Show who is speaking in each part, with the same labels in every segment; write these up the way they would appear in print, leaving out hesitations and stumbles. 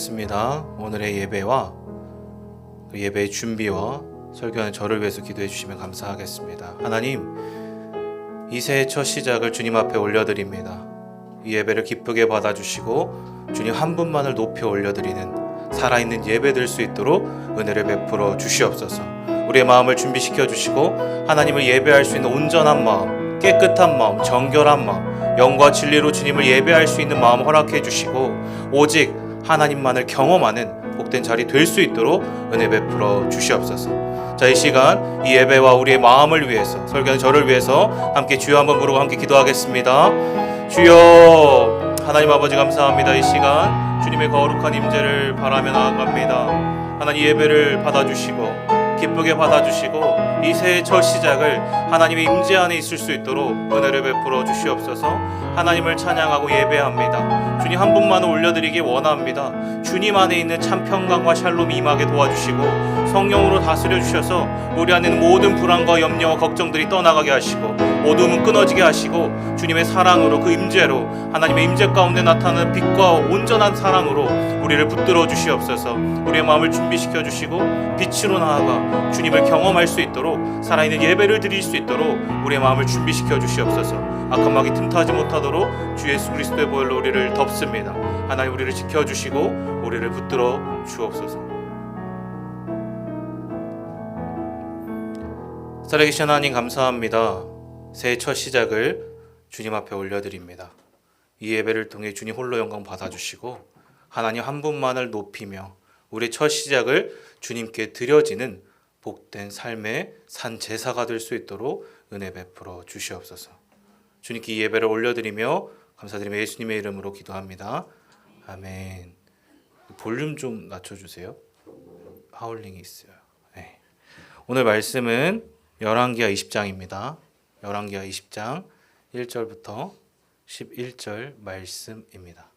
Speaker 1: 습니다. 오늘의 예배와 그 예배의 준비와 설교하는 저를 위해서 기도해 주시면 감사하겠습니다. 하나님, 이 새해 첫 시작을 주님 앞에 올려드립니다. 이 예배를 기쁘게 받아주시고 주님 한 분만을 높여 올려드리는 살아있는 예배 될 수 있도록 은혜를 베풀어 주시옵소서. 우리의 마음을 준비시켜 주시고 하나님을 예배할 수 있는 온전한 마음, 깨끗한 마음, 정결한 마음, 영과 진리로 주님을 예배할 수 있는 마음 허락해 주시고 오직 하나님만을 경험하는 복된 자리 될 수 있도록 은혜 베풀어 주시옵소서. 자, 이 시간 이 예배와 우리의 마음을 위해서 설교하는 저를 위해서 함께 주여 한번 부르고 함께 기도하겠습니다. 주여, 하나님 아버지 감사합니다. 이 시간 주님의 거룩한 임재를 바라며 나아갑니다. 하나님 예배를 받아주시고 기쁘게 받아주시고 이 새해 첫 시작을 하나님의 임재 안에 있을 수 있도록 은혜를 베풀어 주시옵소서. 하나님을 찬양하고 예배합니다. 주님 한 분만을 올려드리기 원합니다. 주님 안에 있는 참 평강과 샬롬이 임하게 도와주시고 성령으로 다스려 주셔서 우리 안에 있는 모든 불안과 염려와 걱정들이 떠나가게 하시고 어둠은 끊어지게 하시고 주님의 사랑으로 그 임재로 하나님의 임재 가운데 나타나는 빛과 온전한 사랑으로 우리를 붙들어 주시옵소서. 우리의 마음을 준비시켜 주시고 빛으로 나아가 주님을 경험할 수 있도록 살아있는 예배를 드릴 수 있도록 우리의 마음을 준비시켜 주시옵소서. 악한 마귀 틈타지 못하도록 주 예수 그리스도의 보혈로 우리를 덮습니다. 하나님 우리를 지켜주시고 우리를 붙들어 주옵소서. 살아계신 하나님 감사합니다. 새해 첫 시작을 주님 앞에 올려드립니다. 이 예배를 통해 주님 홀로 영광 받아주시고 하나님 한 분만을 높이며 우리의 첫 시작을 주님께 드려지는 복된 삶의 산 제사가 될 수 있도록 은혜 베풀어 주시옵소서. 주님께 이 예배를 올려드리며 감사드리며 예수님의 이름으로 기도합니다. 아멘. 볼륨 좀 낮춰주세요. 하울링이 있어요. 네. 오늘 말씀은 열왕기하 20장입니다. 열왕기하 20장 1절부터 11절 말씀입니다.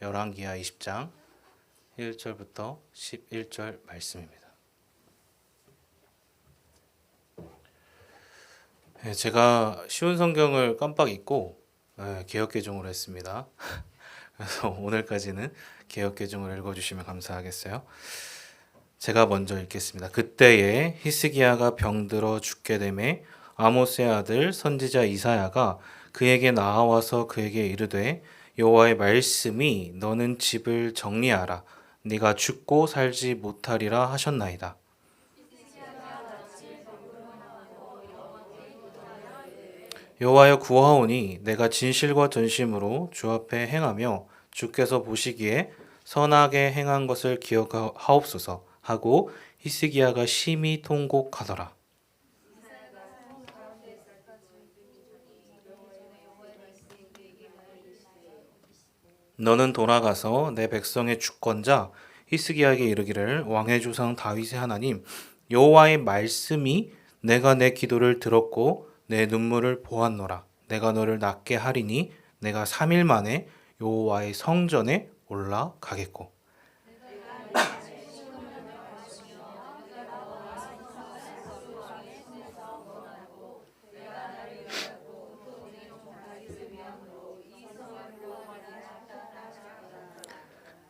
Speaker 1: 열왕기하 20장 1절부터 11절 말씀입니다. 네, 제가 쉬운 성경을 깜빡 잊고 개역개정으로 했습니다. 그래서 오늘까지는 개역개정을 읽어주시면 감사하겠어요. 제가 먼저 읽겠습니다. 그때에 히스기야가 병들어 죽게 되매 아모스의 아들 선지자 이사야가 그에게 나아와서 그에게 이르되 여호와의 말씀이 너는 집을 정리하라 네가 죽고 살지 못하리라 하셨나이다. 여호와여 구하오니 내가 진실과 전심으로 주 앞에 행하며 주께서 보시기에 선하게 행한 것을 기억하옵소서 하고 히스기야가 심히 통곡하더라. 너는 돌아가서 내 백성의 주권자 히스기야에게 이르기를 왕의 조상 다윗의 하나님 여호와의 말씀이 내가 내 기도를 들었고 내 눈물을 보았노라. 내가 너를 낫게 하리니 내가 3일 만에 여호와의 성전에 올라가겠고.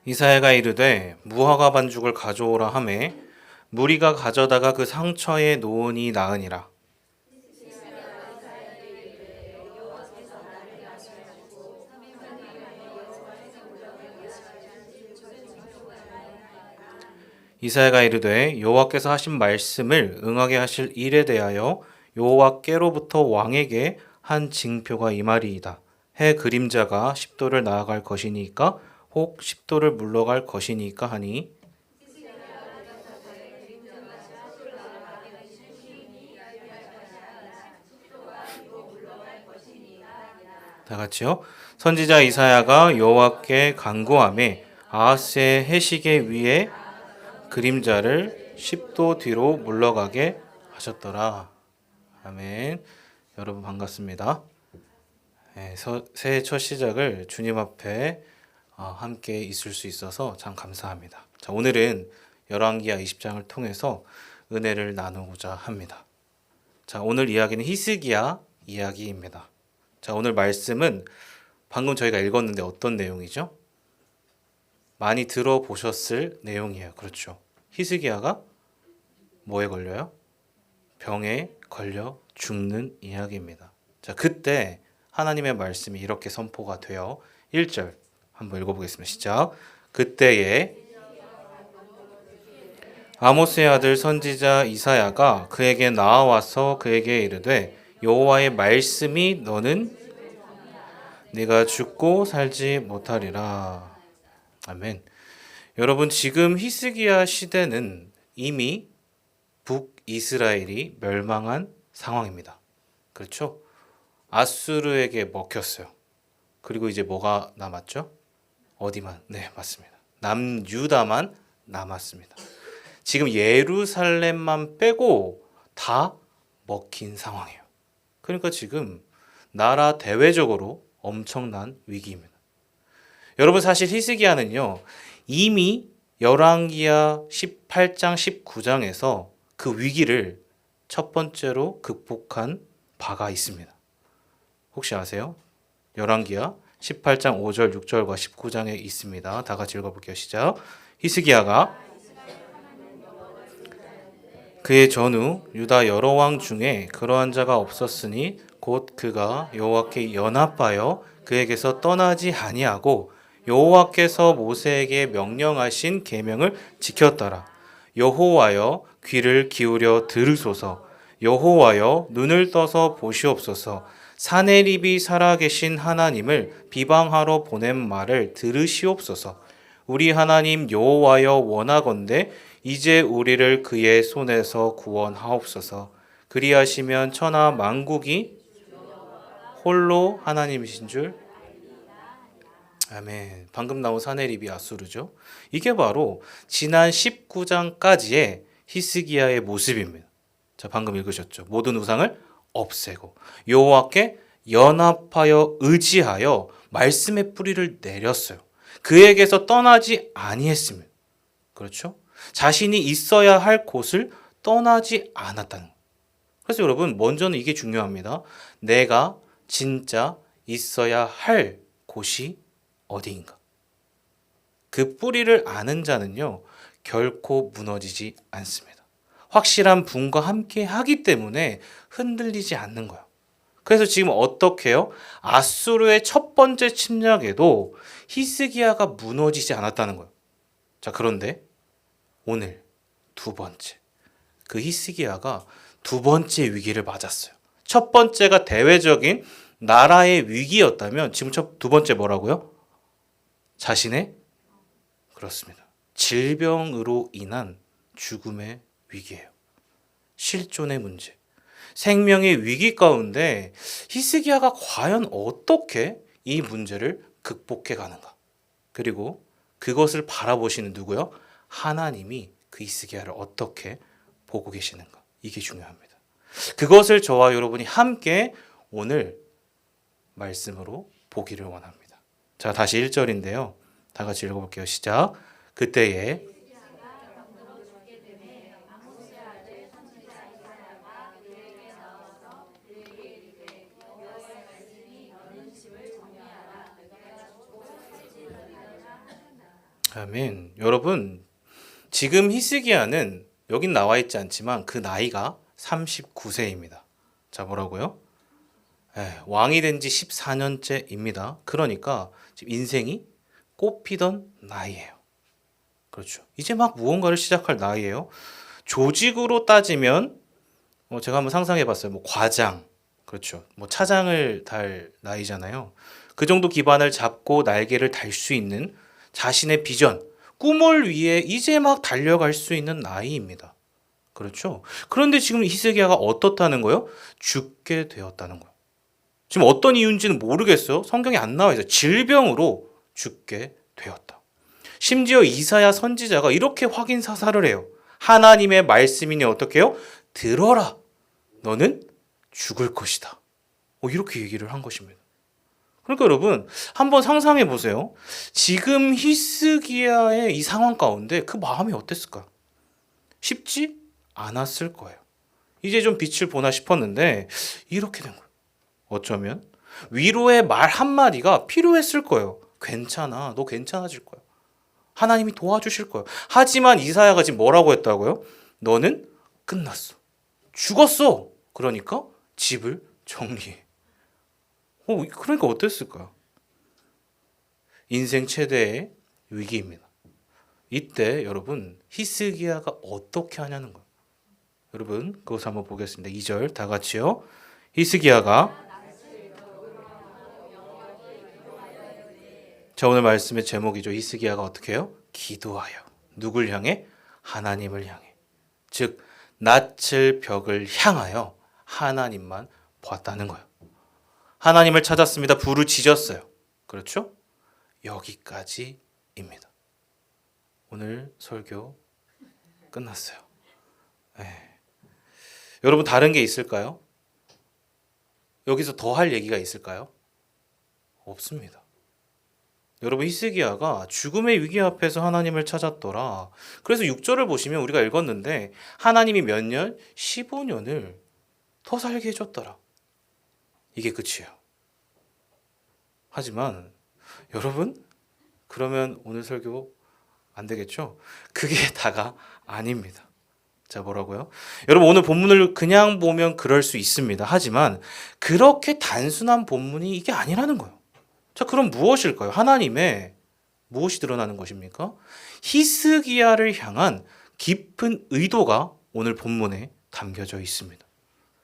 Speaker 1: 이사야가 이르되 무화과 반죽을 가져오라 하매 무리가 가져다가 그 상처에 놓으니 나으니라. 이사야가 이르되 여호와께서 하신 말씀을 응하게 하실 일에 대하여 여호와께로부터 왕에게 한 징표가 이말이이다. 해 그림자가 10도를 나아갈 것이니까 혹 10도를 물러갈 것이니까 하니 다 같이요. 선지자 이사야가 여호와께 간구하매 아하스의 해시계 위에 그림자를 10도 뒤로 물러가게 하셨더라. 아멘. 여러분 반갑습니다. 새해 첫 시작을 주님 앞에 함께 있을 수 있어서 참 감사합니다. 자, 오늘은 열왕기하 20장을 통해서 은혜를 나누고자 합니다. 자, 오늘 이야기는 히스기야 이야기입니다. 자, 오늘 말씀은 방금 저희가 읽었는데 어떤 내용이죠? 많이 들어보셨을 내용이에요. 그렇죠? 히스기야가 뭐에 걸려요? 병에 걸려 죽는 이야기입니다. 자, 그때 하나님의 말씀이 이렇게 선포가 되어 1절 한번 읽어보겠습니다. 시작. 그때에 아모스의 아들 선지자 이사야가 그에게 나와와서 그에게 이르되 여호와의 말씀이 너는 네가 죽고 살지 못하리라. 아멘. 여러분, 지금 히스기야 시대는 이미 북이스라엘이 멸망한 상황입니다. 그렇죠? 아수르에게 먹혔어요. 그리고 이제 뭐가 남았죠? 어디만? 네, 맞습니다. 남유다만 남았습니다. 지금 예루살렘만 빼고 다 먹힌 상황이에요. 그러니까 지금 나라 대외적으로 엄청난 위기입니다. 여러분, 사실 히스기야는요, 이미 열왕기야 18장 19장에서 그 위기를 첫 번째로 극복한 바가 있습니다. 혹시 아세요? 열왕기야 18장 5절, 6절과 19장에 있습니다. 다 같이 읽어볼게요. 시작. 히스기야가 그의 전후 유다 여러 왕 중에 그러한 자가 없었으니 곧 그가 여호와께 연합하여 그에게서 떠나지 아니하고 여호와께서 모세에게 명령하신 계명을 지켰더라. 여호와여 귀를 기울여 들으소서. 여호와여 눈을 떠서 보시옵소서. 사내립이 살아계신 하나님을 비방하러 보낸 말을 들으시옵소서. 우리 하나님 여호와여 원하건대 이제 우리를 그의 손에서 구원하옵소서. 그리하시면 천하 만국이 홀로 하나님이신 줄. 아멘. 방금 나온 사내립이 아수르죠. 이게 바로 지난 19장까지의 히스기야의 모습입니다. 자, 방금 읽으셨죠. 모든 우상을 없애고 여호와께 연합하여 의지하여 말씀의 뿌리를 내렸어요. 그에게서 떠나지 아니했습니다. 그렇죠? 자신이 있어야 할 곳을 떠나지 않았다는 거예요. 그래서 여러분, 먼저는 이게 중요합니다. 내가 진짜 있어야 할 곳이 어디인가? 그 뿌리를 아는 자는요, 결코 무너지지 않습니다. 확실한 분과 함께 하기 때문에 흔들리지 않는 거예요. 그래서 지금 어떻게 해요? 아수르의 첫 번째 침략에도 히스기야가 무너지지 않았다는 거예요. 자, 그런데 오늘 두 번째, 그 히스기야가 두 번째 위기를 맞았어요. 첫 번째가 대외적인 나라의 위기였다면 지금 두 번째 뭐라고요? 자신의, 그렇습니다, 질병으로 인한 죽음의 위기예요. 실존의 문제, 생명의 위기 가운데 히스기야가 과연 어떻게 이 문제를 극복해 가는가? 그리고 그것을 바라보시는 누구요? 하나님이 그 히스기야를 어떻게 보고 계시는가? 이게 중요합니다. 그것을 저와 여러분이 함께 오늘 말씀으로 보기를 원합니다. 자, 다시 1절인데요. 다 같이 읽어볼게요. 시작. 그때에 아멘. 여러분, 지금 히스기야는 여긴 나와 있지 않지만 그 나이가 39세입니다. 자, 뭐라고요? 왕이 된 지 14년째입니다. 그러니까 지금 인생이 꽃피던 나이예요. 그렇죠. 이제 막 무언가를 시작할 나이예요. 조직으로 따지면 제가 한번 상상해 봤어요. 뭐 과장, 그렇죠. 뭐 차장을 달 나이잖아요. 그 정도 기반을 잡고 날개를 달 수 있는 자신의 비전, 꿈을 위해 이제 막 달려갈 수 있는 나이입니다. 그렇죠. 그런데 지금 히스기야가 어떻다는 거예요? 죽게 되었다는 거예요. 지금 어떤 이유인지는 모르겠어요. 성경에 안 나와 있어요. 질병으로 죽게 되었다. 심지어 이사야 선지자가 이렇게 확인 사살을 해요. 하나님의 말씀이니 어떻게 해요? 들어라. 너는 죽을 것이다. 이렇게 얘기를 한 것입니다. 그러니까 여러분, 한번 상상해 보세요. 지금 히스기야의 이 상황 가운데 그 마음이 어땠을까요? 쉽지 않았을 거예요. 이제 좀 빛을 보나 싶었는데 이렇게 된 거예요. 어쩌면 위로의 말 한마디가 필요했을 거예요. 괜찮아, 너 괜찮아질 거야. 하나님이 도와주실 거예요. 하지만 이사야가 지금 뭐라고 했다고요? 너는 끝났어. 죽었어. 그러니까 집을 정리해. 그러니까 어땠을까요? 인생 최대의 위기입니다. 이때 여러분 히스기야가 어떻게 하냐는 거예요. 여러분 그것을 한번 보겠습니다. 2절 다 같이요. 히스기야가 자 오늘 말씀의 제목이죠. 히스기야가 어떻게 해요? 기도하여. 누굴 향해? 하나님을 향해. 즉 낯을 벽을 향하여 하나님만 봤다는 거예요. 하나님을 찾았습니다. 부르짖었어요. 그렇죠? 여기까지입니다. 오늘 설교 끝났어요. 네. 여러분 다른 게 있을까요? 여기서 더 할 얘기가 있을까요? 없습니다. 여러분 히스기야가 죽음의 위기 앞에서 하나님을 찾았더라. 그래서 6절을 보시면 우리가 읽었는데 하나님이 몇 년? 15년을 더 살게 해줬더라. 이게 끝이에요. 하지만 여러분 그러면 오늘 설교 안 되겠죠? 그게 다가 아닙니다. 자 뭐라고요? 여러분 오늘 본문을 그냥 보면 그럴 수 있습니다. 하지만 그렇게 단순한 본문이 이게 아니라는 거예요. 자 그럼 무엇일까요? 하나님의 무엇이 드러나는 것입니까? 히스기야를 향한 깊은 의도가 오늘 본문에 담겨져 있습니다.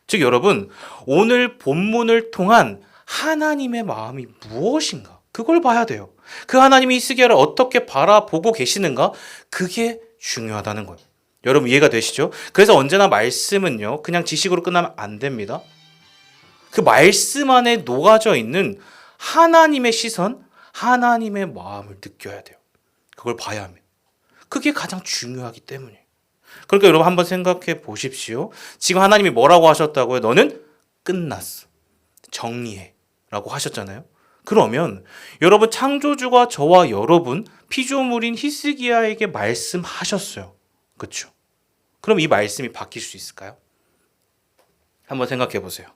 Speaker 1: 즉 여러분 오늘 본문을 통한 하나님의 마음이 무엇인가? 그걸 봐야 돼요. 그 하나님이 히스기야를 어떻게 바라보고 계시는가? 그게 중요하다는 거예요. 여러분 이해가 되시죠? 그래서 언제나 말씀은요 그냥 지식으로 끝나면 안 됩니다. 그 말씀 안에 녹아져 있는 하나님의 시선, 하나님의 마음을 느껴야 돼요. 그걸 봐야 합니다. 그게 가장 중요하기 때문이에요. 그러니까 여러분 한번 생각해 보십시오. 지금 하나님이 뭐라고 하셨다고요? 너는 끝났어. 정리해 라고 하셨잖아요. 그러면 여러분 창조주가 저와 여러분 피조물인 히스기야에게 말씀하셨어요. 그렇죠? 그럼 이 말씀이 바뀔 수 있을까요? 한번 생각해 보세요.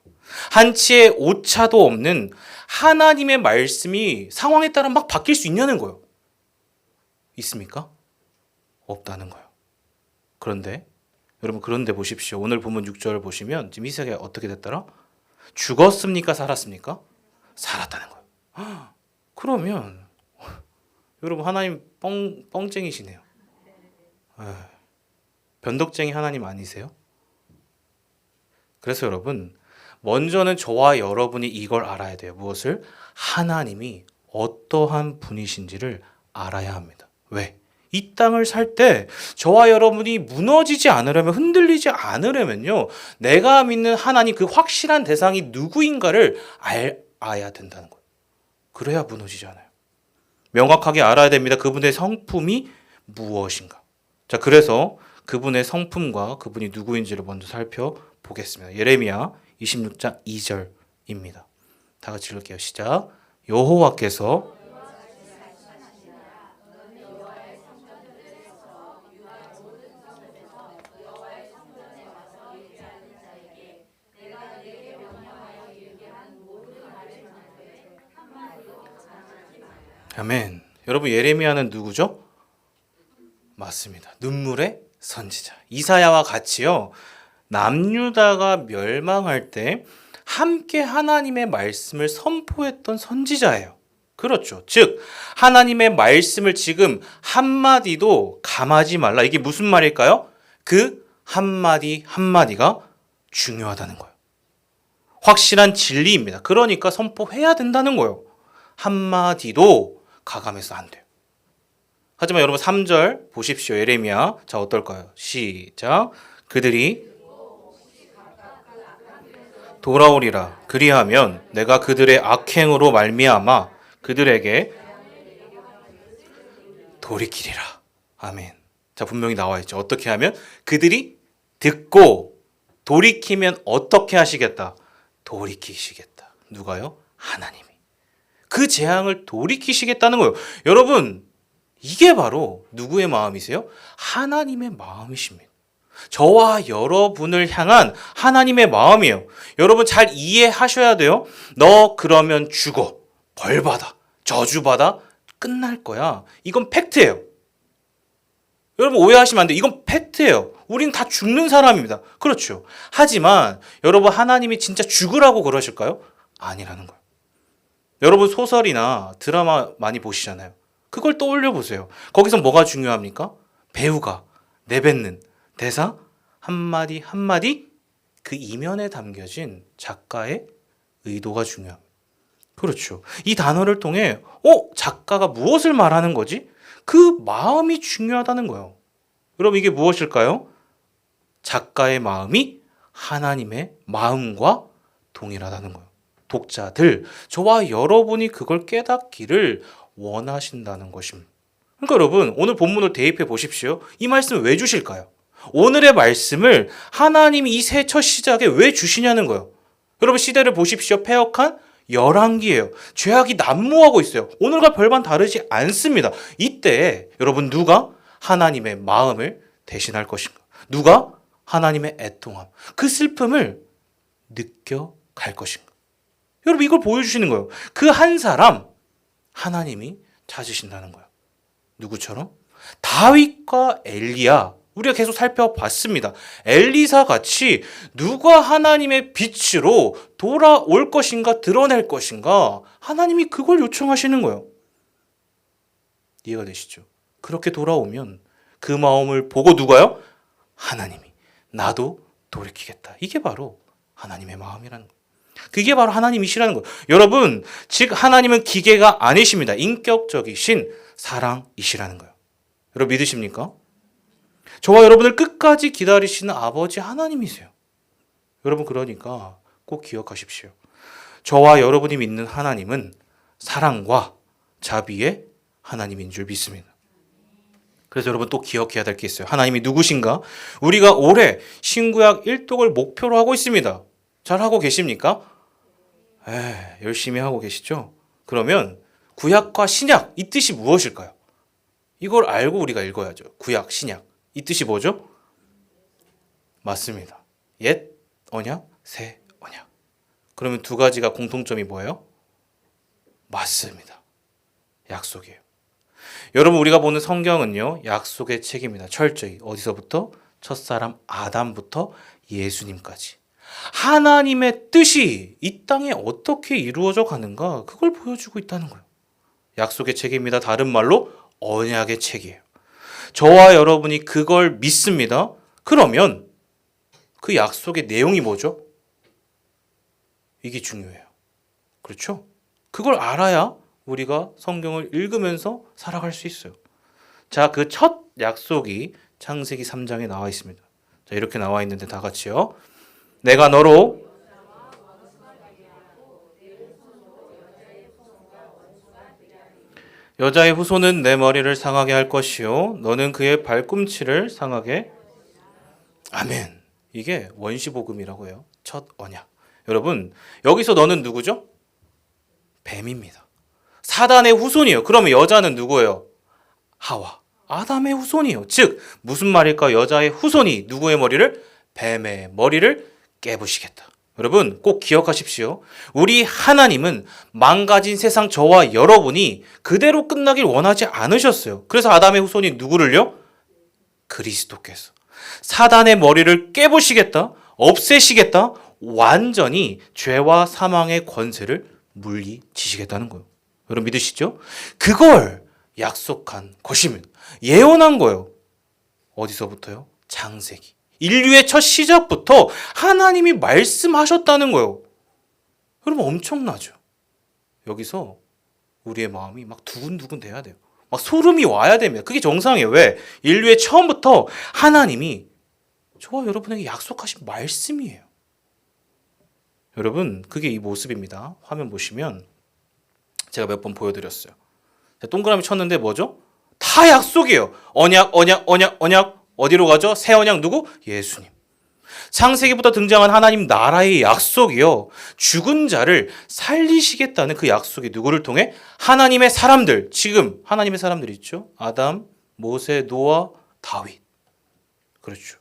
Speaker 1: 한치의 오차도 없는 하나님의 말씀이 상황에 따라 막 바뀔 수 있냐는 거예요. 있습니까? 없다는 거예요. 그런데 여러분 그런데 보십시오. 오늘 본문 6절을 보시면 지금 히스기야가 어떻게 됐더라? 죽었습니까? 살았습니까? 살았다는 거예요. 그러면 여러분 하나님 뻥쟁이시네요. 변덕쟁이 하나님 아니세요? 그래서 여러분 먼저는 저와 여러분이 이걸 알아야 돼요. 무엇을? 하나님이 어떠한 분이신지를 알아야 합니다. 왜? 이 땅을 살 때 저와 여러분이 무너지지 않으려면 흔들리지 않으려면요 내가 믿는 하나님 그 확실한 대상이 누구인가를 알아야 된다는 거예요. 그래야 무너지지 않아요. 명확하게 알아야 됩니다. 그분의 성품이 무엇인가. 자 그래서 그분의 성품과 그분이 누구인지를 먼저 살펴보겠습니다. 예레미야 26장 2절입니다. 다 같이 읽을게요. 시작. 여호와께서 아멘. 여러분 예레미야는 누구죠? 맞습니다. 눈물의 선지자. 이사야와 같이요. 남유다가 멸망할 때 함께 하나님의 말씀을 선포했던 선지자예요. 그렇죠. 즉 하나님의 말씀을 지금 한마디도 감하지 말라. 이게 무슨 말일까요? 그 한마디 한마디가 중요하다는 거예요. 확실한 진리입니다. 그러니까 선포해야 된다는 거예요. 한마디도 가감해서 안 돼요. 하지만 여러분 3절 보십시오. 예레미야. 자 어떨까요? 시작. 그들이 돌아오리라. 그리하면 내가 그들의 악행으로 말미암아 그들에게 돌이키리라. 아멘. 자 분명히 나와 있죠. 어떻게 하면? 그들이 듣고 돌이키면 어떻게 하시겠다? 돌이키시겠다. 누가요? 하나님이. 그 재앙을 돌이키시겠다는 거예요. 여러분 이게 바로 누구의 마음이세요? 하나님의 마음이십니다. 저와 여러분을 향한 하나님의 마음이에요. 여러분 잘 이해하셔야 돼요. 너 그러면 죽어. 벌받아. 저주받아. 끝날 거야. 이건 팩트예요. 여러분 오해하시면 안 돼요. 이건 팩트예요. 우리는 다 죽는 사람입니다. 그렇죠. 하지만 여러분 하나님이 진짜 죽으라고 그러실까요? 아니라는 거예요. 여러분 소설이나 드라마 많이 보시잖아요. 그걸 떠올려 보세요. 거기서 뭐가 중요합니까? 배우가 내뱉는 대사 한마디 한마디 그 이면에 담겨진 작가의 의도가 중요합니다. 그렇죠. 이 단어를 통해 작가가 무엇을 말하는 거지? 그 마음이 중요하다는 거예요. 여러분 이게 무엇일까요? 작가의 마음이 하나님의 마음과 동일하다는 거예요. 독자들, 저와 여러분이 그걸 깨닫기를 원하신다는 것입니다. 그러니까 여러분 오늘 본문을 대입해 보십시오. 이 말씀을 왜 주실까요? 오늘의 말씀을 하나님이 이 새 첫 시작에 왜 주시냐는 거예요. 여러분 시대를 보십시오. 패역한 열왕기예요. 죄악이 난무하고 있어요. 오늘과 별반 다르지 않습니다. 이때 여러분 누가 하나님의 마음을 대신할 것인가? 누가 하나님의 애통함, 그 슬픔을 느껴갈 것인가? 여러분 이걸 보여주시는 거예요. 그 한 사람 하나님이 찾으신다는 거예요. 누구처럼? 다윗과 엘리야. 우리가 계속 살펴봤습니다. 엘리사 같이 누가 하나님의 빛으로 돌아올 것인가 드러낼 것인가 하나님이 그걸 요청하시는 거예요. 이해가 되시죠? 그렇게 돌아오면 그 마음을 보고 누가요? 하나님이 나도 돌이키겠다. 이게 바로 하나님의 마음이라는 거예요. 그게 바로 하나님이시라는 거예요. 여러분, 즉 하나님은 기계가 아니십니다. 인격적이신 사랑이시라는 거예요. 여러분 믿으십니까? 저와 여러분을 끝까지 기다리시는 아버지 하나님이세요. 여러분 그러니까 꼭 기억하십시오. 저와 여러분이 믿는 하나님은 사랑과 자비의 하나님인 줄 믿습니다. 그래서 여러분 또 기억해야 될 게 있어요. 하나님이 누구신가? 우리가 올해 신구약 1독을 목표로 하고 있습니다. 잘 하고 계십니까? 열심히 하고 계시죠? 그러면 구약과 신약 이 뜻이 무엇일까요? 이걸 알고 우리가 읽어야죠. 구약, 신약. 이 뜻이 뭐죠? 맞습니다. 옛 언약, 새 언약. 그러면 두 가지가 공통점이 뭐예요? 맞습니다. 약속이에요. 여러분 우리가 보는 성경은요. 약속의 책입니다. 철저히. 어디서부터? 첫사람 아담부터 예수님까지. 하나님의 뜻이 이 땅에 어떻게 이루어져 가는가 그걸 보여주고 있다는 거예요. 약속의 책입니다. 다른 말로 언약의 책이에요. 저와 여러분이 그걸 믿습니다. 그러면 그 약속의 내용이 뭐죠? 이게 중요해요. 그렇죠? 그걸 알아야 우리가 성경을 읽으면서 살아갈 수 있어요. 자, 그 첫 약속이 창세기 3장에 나와 있습니다. 자, 이렇게 나와 있는데 다 같이요. 내가 너로 여자의 후손은 내 머리를 상하게 할 것이요 너는 그의 발꿈치를 상하게. 아멘. 이게 원시복음이라고 해요. 첫 언약. 여러분 여기서 너는 누구죠? 뱀입니다. 사단의 후손이에요. 그러면 여자는 누구예요? 하와. 아담의 후손이에요. 즉 무슨 말일까? 여자의 후손이 누구의 머리를? 뱀의 머리를 깨부시겠다. 여러분 꼭 기억하십시오. 우리 하나님은 망가진 세상 저와 여러분이 그대로 끝나길 원하지 않으셨어요. 그래서 아담의 후손이 누구를요? 그리스도께서 사단의 머리를 깨부시겠다, 없애시겠다, 완전히 죄와 사망의 권세를 물리치시겠다는 거예요. 여러분 믿으시죠? 그걸 약속한 것이면 예언한 거예요. 어디서부터요? 창세기. 인류의 첫 시작부터 하나님이 말씀하셨다는 거예요. 여러분 엄청나죠? 여기서 우리의 마음이 막 두근두근 돼야 돼요. 막 소름이 와야 됩니다. 그게 정상이에요. 왜? 인류의 처음부터 하나님이 저와 여러분에게 약속하신 말씀이에요. 여러분 그게 이 모습입니다. 화면 보시면 제가 몇 번 보여드렸어요. 동그라미 쳤는데 뭐죠? 다 약속이에요. 언약, 언약, 언약, 언약. 어디로 가죠? 새 언약 누구? 예수님. 창세기부터 등장한 하나님 나라의 약속이요. 죽은 자를 살리시겠다는 그 약속이 누구를 통해? 하나님의 사람들. 지금 하나님의 사람들 있죠. 아담, 모세, 노아, 다윗. 그렇죠.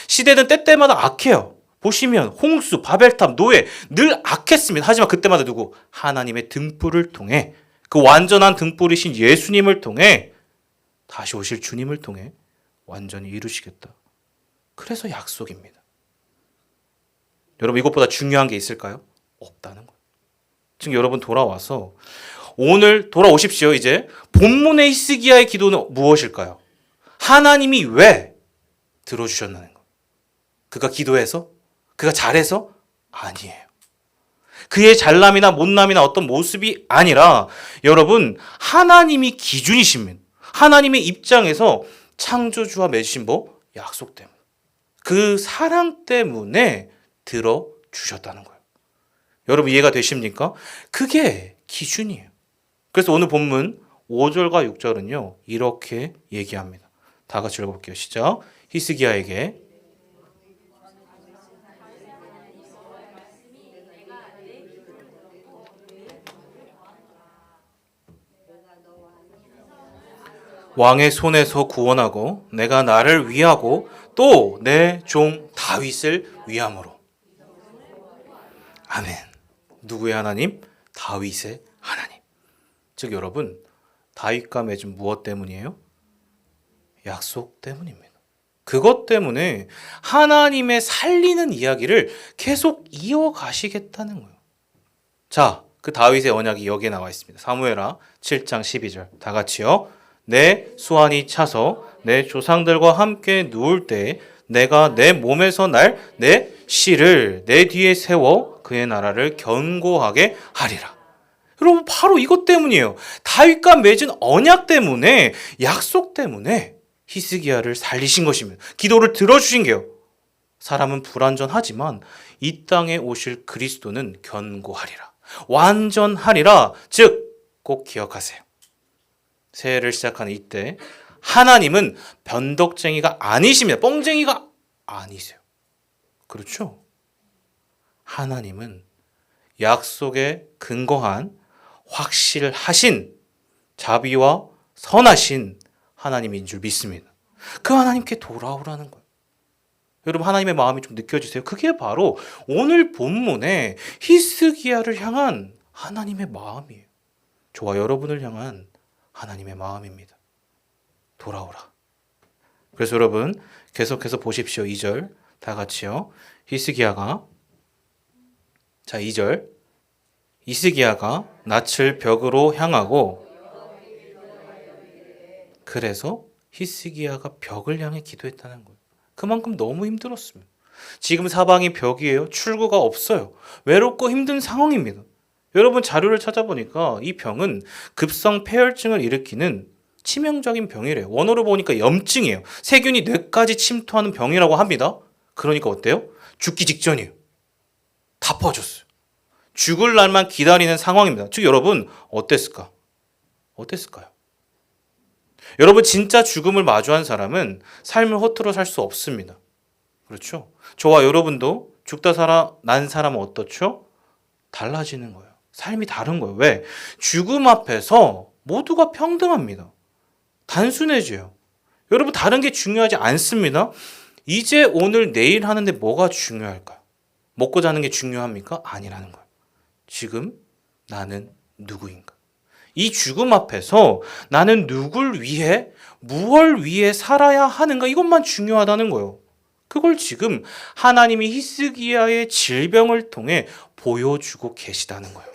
Speaker 1: 시대는 때때마다 악해요. 보시면 홍수, 바벨탑, 노예 늘 악했습니다. 하지만 그때마다 누구? 하나님의 등불을 통해 그 완전한 등불이신 예수님을 통해 다시 오실 주님을 통해 완전히 이루시겠다. 그래서 약속입니다. 여러분 이것보다 중요한 게 있을까요? 없다는 거예요. 지금 여러분 돌아와서 오늘 돌아오십시오. 이제 본문의 히스기야의 기도는 무엇일까요? 하나님이 왜 들어주셨나는 거. 그가 기도해서? 그가 잘해서? 아니에요. 그의 잘남이나 못남이나 어떤 모습이 아니라 여러분 하나님이 기준이십니다. 하나님의 입장에서 창조주와 맺으신 약속 때문에 그 사랑 때문에 들어주셨다는 거예요. 여러분 이해가 되십니까? 그게 기준이에요. 그래서 오늘 본문 5절과 6절은요 이렇게 얘기합니다. 다 같이 읽어볼게요. 시작. 히스기야에게 왕의 손에서 구원하고 내가 나를 위하고 또 내 종 다윗을 위함으로. 아멘. 누구의 하나님? 다윗의 하나님. 즉 여러분 다윗과 맺은 무엇 때문이에요? 약속 때문입니다. 그것 때문에 하나님의 살리는 이야기를 계속 이어가시겠다는 거예요. 자, 그 다윗의 언약이 여기에 나와 있습니다. 사무엘하 7장 12절 다 같이요. 내 수완이 차서 내 조상들과 함께 누울 때 내가 내 몸에서 날 내 씨를 내 뒤에 세워 그의 나라를 견고하게 하리라. 여러분 바로 이것 때문이에요. 다윗과 맺은 언약 때문에 약속 때문에 히스기야를 살리신 것입니다. 기도를 들어주신 게요. 사람은 불완전하지만 이 땅에 오실 그리스도는 견고하리라. 완전하리라. 즉 꼭 기억하세요. 새해를 시작하는 이때 하나님은 변덕쟁이가 아니십니다. 뻥쟁이가 아니세요. 그렇죠? 하나님은 약속에 근거한 확실하신 자비와 선하신 하나님인 줄 믿습니다. 그 하나님께 돌아오라는 거예요. 여러분 하나님의 마음이 좀 느껴지세요? 그게 바로 오늘 본문의 히스기야를 향한 하나님의 마음이에요. 저와 여러분을 향한 하나님의 마음입니다. 돌아오라. 그래서 여러분 계속해서 보십시오. 2절 다 같이요. 히스기야가 2절 히스기야가 낯을 벽으로 향하고 그래서 히스기야가 벽을 향해 기도했다는 거예요. 그만큼 너무 힘들었습니다. 지금 사방이 벽이에요. 출구가 없어요. 외롭고 힘든 상황입니다. 여러분 자료를 찾아보니까 이 병은 급성 폐혈증을 일으키는 치명적인 병이래요. 원어로 보니까 염증이에요. 세균이 뇌까지 침투하는 병이라고 합니다. 그러니까 어때요? 죽기 직전이에요. 다 퍼졌어요. 죽을 날만 기다리는 상황입니다. 즉 여러분 어땠을까? 어땠을까요? 여러분 진짜 죽음을 마주한 사람은 삶을 허투루 살 수 없습니다. 그렇죠? 저와 여러분도 죽다 난 사람은 어떻죠? 달라지는 거예요. 삶이 다른 거예요. 왜? 죽음 앞에서 모두가 평등합니다. 단순해져요. 여러분 다른 게 중요하지 않습니다. 이제 오늘 내일 하는데 뭐가 중요할까요? 먹고 자는 게 중요합니까? 아니라는 거예요. 지금 나는 누구인가? 이 죽음 앞에서 나는 누굴 위해 무엇을 위해 살아야 하는가 이것만 중요하다는 거예요. 그걸 지금 하나님이 히스기야의 질병을 통해 보여주고 계시다는 거예요.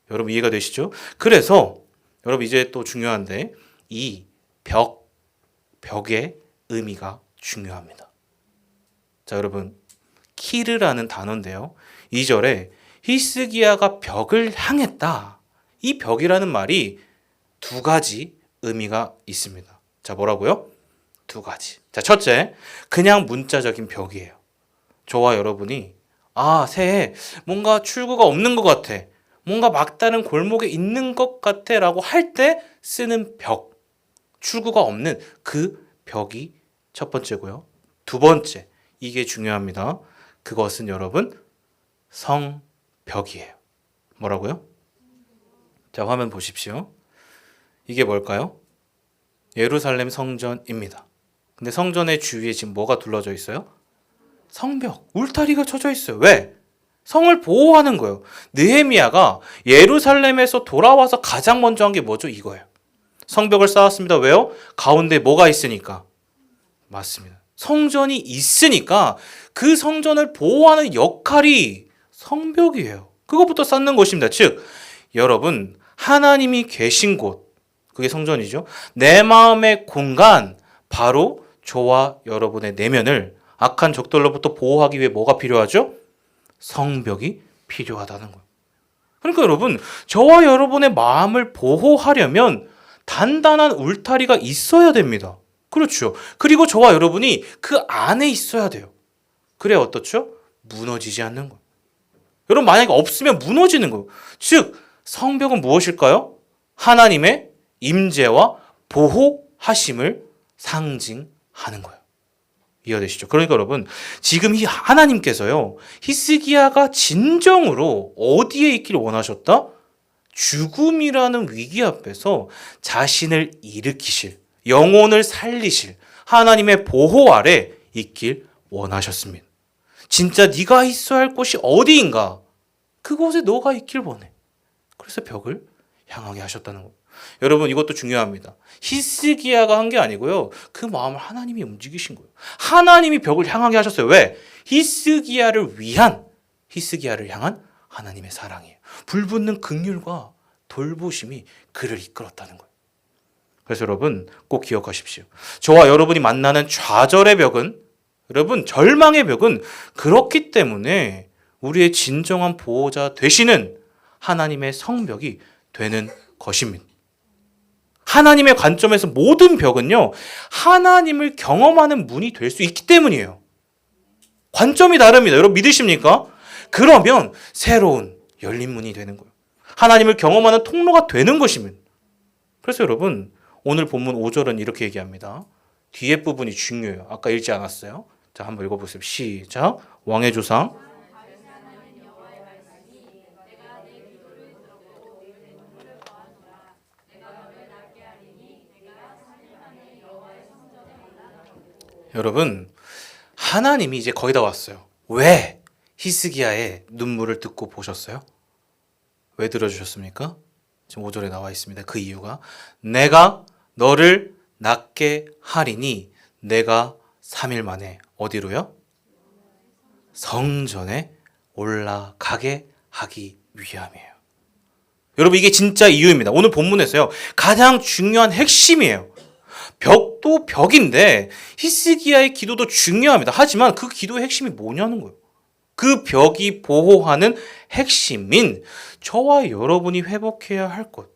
Speaker 1: 여러분 이해가 되시죠? 그래서 여러분 이제 또 중요한데 이 벽의 의미가 중요합니다. 자 여러분 키르라는 단어인데요. 2절에 히스기야가 벽을 향했다. 이 벽이라는 말이 두 가지 의미가 있습니다. 자 뭐라고요? 두 가지. 자 첫째, 그냥 문자적인 벽이에요. 저와 여러분이 새해 뭔가 출구가 없는 것 같아. 뭔가 막다른 골목에 있는 것 같아 라고 할 때 쓰는 벽. 출구가 없는 그 벽이 첫 번째고요. 두 번째, 이게 중요합니다. 그것은 여러분 성벽이에요. 뭐라고요? 자 화면 보십시오. 이게 뭘까요? 예루살렘 성전입니다. 근데 성전의 주위에 지금 뭐가 둘러져 있어요? 성벽, 울타리가 쳐져 있어요. 왜? 성을 보호하는 거예요. 느헤미야가 예루살렘에서 돌아와서 가장 먼저 한 게 뭐죠? 이거예요. 성벽을 쌓았습니다. 왜요? 가운데 뭐가 있으니까? 맞습니다. 성전이 있으니까 그 성전을 보호하는 역할이 성벽이에요. 그것부터 쌓는 것입니다. 즉, 여러분, 하나님이 계신 곳, 그게 성전이죠. 내 마음의 공간, 바로 저와 여러분의 내면을 악한 적들로부터 보호하기 위해 뭐가 필요하죠? 성벽이 필요하다는 거예요. 그러니까 여러분, 저와 여러분의 마음을 보호하려면 단단한 울타리가 있어야 됩니다. 그렇죠. 그리고 저와 여러분이 그 안에 있어야 돼요. 그래야 어떻죠? 무너지지 않는 거예요. 여러분, 만약에 없으면 무너지는 거예요. 즉, 성벽은 무엇일까요? 하나님의 임재와 보호하심을 상징하는 거예요. 이해되시죠? 그러니까 여러분, 지금 이 하나님께서요, 히스기야가 진정으로 어디에 있기를 원하셨다? 죽음이라는 위기 앞에서 자신을 일으키실, 영혼을 살리실 하나님의 보호 아래 있길 원하셨습니다. 진짜 네가 있어야 할 곳이 어디인가? 그곳에 너가 있길 원해. 그래서 벽을 향하게 하셨다는 거예요. 여러분, 이것도 중요합니다. 히스기야가 한 게 아니고요. 그 마음을 하나님이 움직이신 거예요. 하나님이 벽을 향하게 하셨어요. 왜? 히스기야를 향한 하나님의 사랑이에요. 불붙는 긍휼과 돌보심이 그를 이끌었다는 거예요. 그래서 여러분, 꼭 기억하십시오. 저와 여러분이 만나는 좌절의 벽은, 여러분, 절망의 벽은 그렇기 때문에 우리의 진정한 보호자 되시는 하나님의 성벽이 되는 것입니다. 하나님의 관점에서 모든 벽은요, 하나님을 경험하는 문이 될 수 있기 때문이에요. 관점이 다릅니다. 여러분, 믿으십니까? 그러면 새로운 열린 문이 되는 거예요. 하나님을 경험하는 통로가 되는 것입니다. 그래서 여러분, 오늘 본문 5절은 이렇게 얘기합니다. 뒤에 부분이 중요해요. 아까 읽지 않았어요? 자, 한번 읽어보세요. 시작. 왕의 조상 여러분, 하나님이 이제 거의 다 왔어요. 왜 히스기야의 눈물을 듣고 보셨어요? 왜 들어주셨습니까? 지금 5절에 나와 있습니다. 그 이유가 내가 너를 낫게 하리니 내가 3일 만에 어디로요? 성전에 올라가게 하기 위함이에요. 여러분, 이게 진짜 이유입니다. 오늘 본문에서요, 가장 중요한 핵심이에요. 벽도 벽인데 히스기야의 기도도 중요합니다. 하지만 그 기도의 핵심이 뭐냐는 거예요. 그 벽이 보호하는 핵심인 저와 여러분이 회복해야 할 것,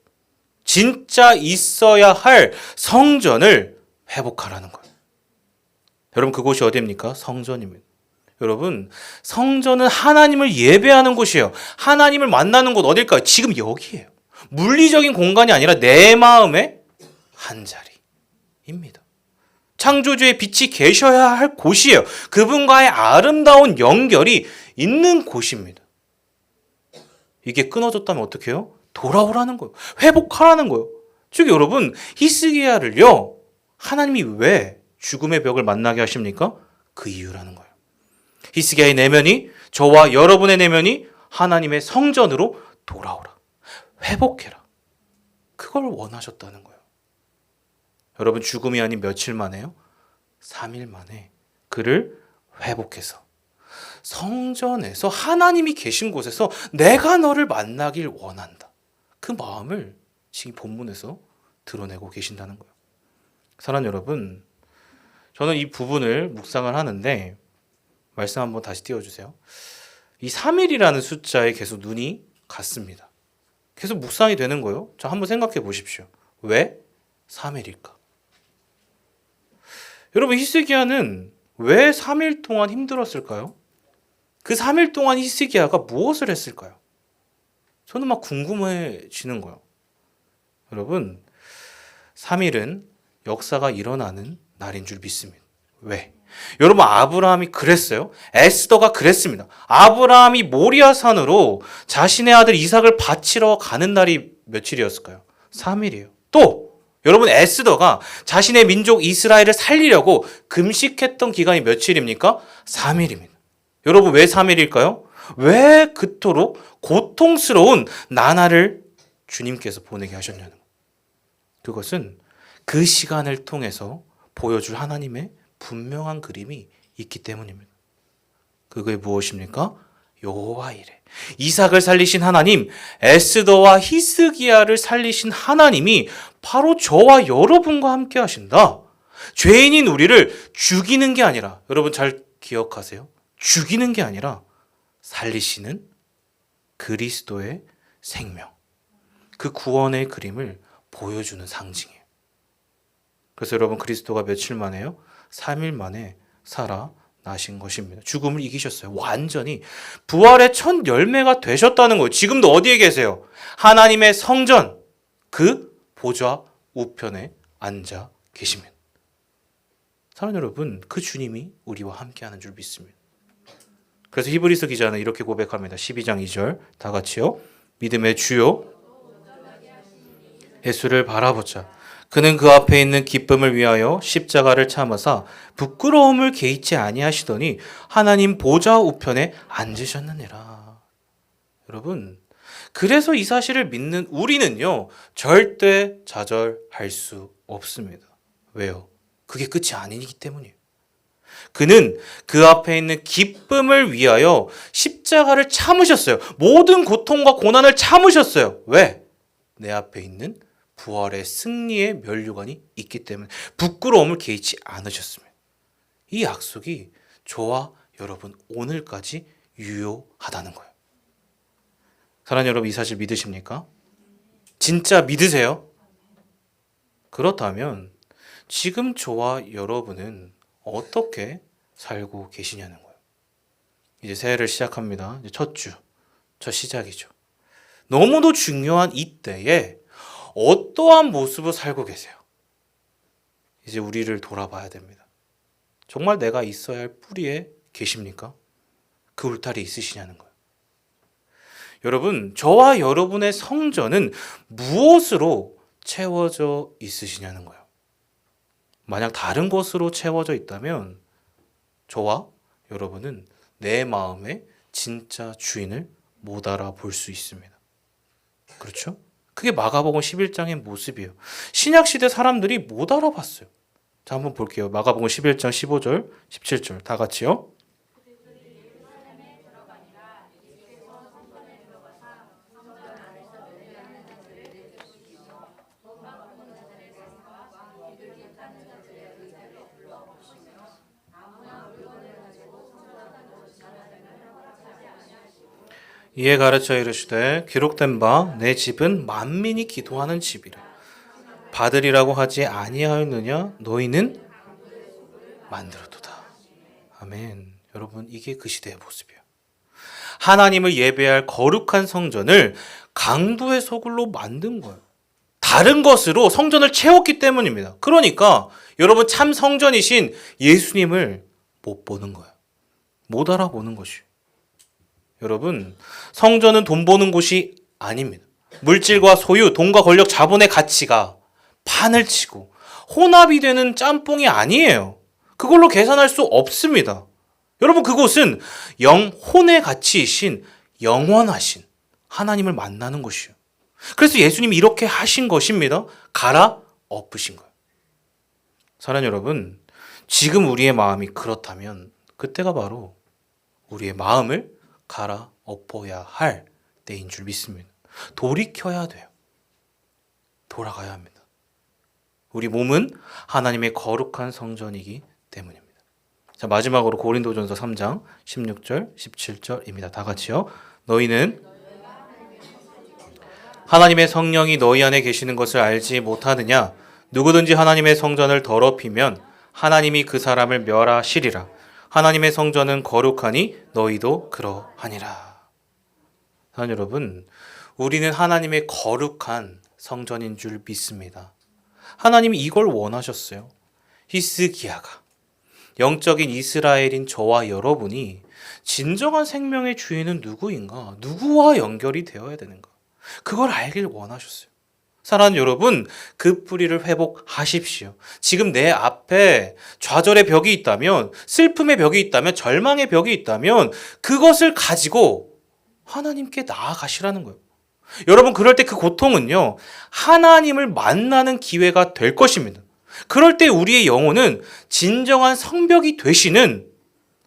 Speaker 1: 진짜 있어야 할 성전을 회복하라는 거예요. 여러분, 그곳이 어디입니까? 성전입니다. 여러분, 성전은 하나님을 예배하는 곳이에요. 하나님을 만나는 곳 어딜까요? 지금 여기예요. 물리적인 공간이 아니라 내 마음의 한자리입니다. 창조주의 빛이 계셔야 할 곳이에요. 그분과의 아름다운 연결이 있는 곳입니다. 이게 끊어졌다면 어떻게 해요? 돌아오라는 거예요. 회복하라는 거예요. 즉 여러분, 히스기야를요, 하나님이 왜 죽음의 벽을 만나게 하십니까? 그 이유라는 거예요. 히스기야의 내면이, 저와 여러분의 내면이 하나님의 성전으로 돌아오라. 회복해라. 그걸 원하셨다는 거예요. 여러분, 죽음이 아닌 며칠 만에요? 3일 만에 그를 회복해서 성전에서 하나님이 계신 곳에서 내가 너를 만나길 원한다. 그 마음을 지금 본문에서 드러내고 계신다는 거예요. 사랑하는 여러분, 저는 이 부분을 묵상을 하는데 말씀 한번 다시 띄워주세요. 이 3일이라는 숫자에 계속 눈이 갔습니다. 계속 묵상이 되는 거예요. 자, 한번 생각해 보십시오. 왜 3일일까? 여러분, 히스기야는 왜 3일 동안 힘들었을까요? 그 3일 동안 히스기야가 무엇을 했을까요? 저는 막 궁금해지는 거예요. 여러분, 3일은 역사가 일어나는 날인 줄 믿습니다. 왜? 여러분, 아브라함이 그랬어요. 에스더가 그랬습니다. 아브라함이 모리아산으로 자신의 아들 이삭을 바치러 가는 날이 며칠이었을까요? 3일이에요. 또 여러분, 에스더가 자신의 민족 이스라엘을 살리려고 금식했던 기간이 며칠입니까? 3일입니다. 여러분, 왜 3일일까요? 왜 그토록 고통스러운 나날을 주님께서 보내게 하셨냐는 거예요. 그것은 그 시간을 통해서 보여줄 하나님의 분명한 그림이 있기 때문입니다. 그게 무엇입니까? 여호와 이레. 이삭을 살리신 하나님, 에스더와 히스기야를 살리신 하나님이 바로 저와 여러분과 함께 하신다. 죄인인 우리를 죽이는 게 아니라, 여러분 잘 기억하세요. 죽이는 게 아니라 살리시는 그리스도의 생명, 그 구원의 그림을 보여주는 상징이에요. 그래서 여러분 그리스도가 며칠 만에요? 3일 만에 살아나신 것입니다. 죽음을 이기셨어요. 완전히 부활의 첫 열매가 되셨다는 거예요. 지금도 어디에 계세요? 하나님의 성전, 그 보좌 우편에 앉아 계십니다. 사랑하는 여러분, 그 주님이 우리와 함께하는 줄 믿습니다. 그래서 히브리서 기자는 이렇게 고백합니다. 12장 2절 다 같이요. 믿음의 주요 예수를 바라보자. 그는 그 앞에 있는 기쁨을 위하여 십자가를 참으사 부끄러움을 개의치 아니하시더니 하나님 보좌 우편에 앉으셨느니라. 여러분, 그래서 이 사실을 믿는 우리는요, 절대 좌절할 수 없습니다. 왜요? 그게 끝이 아니기 때문이에요. 그는 그 앞에 있는 기쁨을 위하여 십자가를 참으셨어요. 모든 고통과 고난을 참으셨어요. 왜? 내 앞에 있는 부활의 승리의 면류관이 있기 때문에 부끄러움을 개의치 않으셨습니다. 이 약속이 저와 여러분 오늘까지 유효하다는 거예요. 사랑하는 여러분, 이 사실 믿으십니까? 진짜 믿으세요? 그렇다면 지금 저와 여러분은 어떻게 살고 계시냐는 거예요. 이제 새해를 시작합니다. 이제 첫 주, 첫 시작이죠. 너무도 중요한 이때에 어떠한 모습으로 살고 계세요? 이제 우리를 돌아봐야 됩니다. 정말 내가 있어야 할 뿌리에 계십니까? 그 울타리 있으시냐는 거예요. 여러분, 저와 여러분의 성전은 무엇으로 채워져 있으시냐는 거예요. 만약 다른 것으로 채워져 있다면 저와 여러분은 내 마음의 진짜 주인을 못 알아볼 수 있습니다. 그렇죠? 그게 마가복음 11장의 모습이에요. 신약시대 사람들이 못 알아봤어요. 자, 한번 볼게요. 마가복음 11장 15절, 17절 다 같이요. 이에 가르쳐 이르시되 기록된 바 내 집은 만민이 기도하는 집이라. 받으리라고 하지 아니하였느냐? 너희는 만들었도다. 아멘. 여러분, 이게 그 시대의 모습이에요. 하나님을 예배할 거룩한 성전을 강도의 소굴로 만든 거예요. 다른 것으로 성전을 채웠기 때문입니다. 그러니까 여러분 참 성전이신 예수님을 못 보는 거예요. 못 알아보는 것이에요. 여러분, 성전은 돈 버는 곳이 아닙니다. 물질과 소유, 돈과 권력, 자본의 가치가 판을 치고 혼합이 되는 짬뽕이 아니에요. 그걸로 계산할 수 없습니다. 여러분, 그곳은 영혼의 가치이신 영원하신 하나님을 만나는 곳이에요. 그래서 예수님이 이렇게 하신 것입니다. 갈아 엎으신 거예요. 사랑하는 여러분, 지금 우리의 마음이 그렇다면 그때가 바로 우리의 마음을 갈아 엎어야 할 때인 줄 믿습니다. 돌이켜야 돼요. 돌아가야 합니다. 우리 몸은 하나님의 거룩한 성전이기 때문입니다. 자, 마지막으로 고린도전서 3장 16절, 17절입니다. 다 같이요. 너희는 하나님의 성령이 너희 안에 계시는 것을 알지 못하느냐? 누구든지 하나님의 성전을 더럽히면 하나님이 그 사람을 멸하시리라. 하나님의 성전은 거룩하니 너희도 그러하니라. 사랑하는 여러분, 우리는 하나님의 거룩한 성전인 줄 믿습니다. 하나님이 이걸 원하셨어요. 히스기야가, 영적인 이스라엘인 저와 여러분이 진정한 생명의 주인은 누구인가? 누구와 연결이 되어야 되는가? 그걸 알길 원하셨어요. 사랑하는 여러분, 그 뿌리를 회복하십시오. 지금 내 앞에 좌절의 벽이 있다면, 슬픔의 벽이 있다면, 절망의 벽이 있다면 그것을 가지고 하나님께 나아가시라는 거예요. 여러분, 그럴 때 그 고통은요, 하나님을 만나는 기회가 될 것입니다. 그럴 때 우리의 영혼은 진정한 성벽이 되시는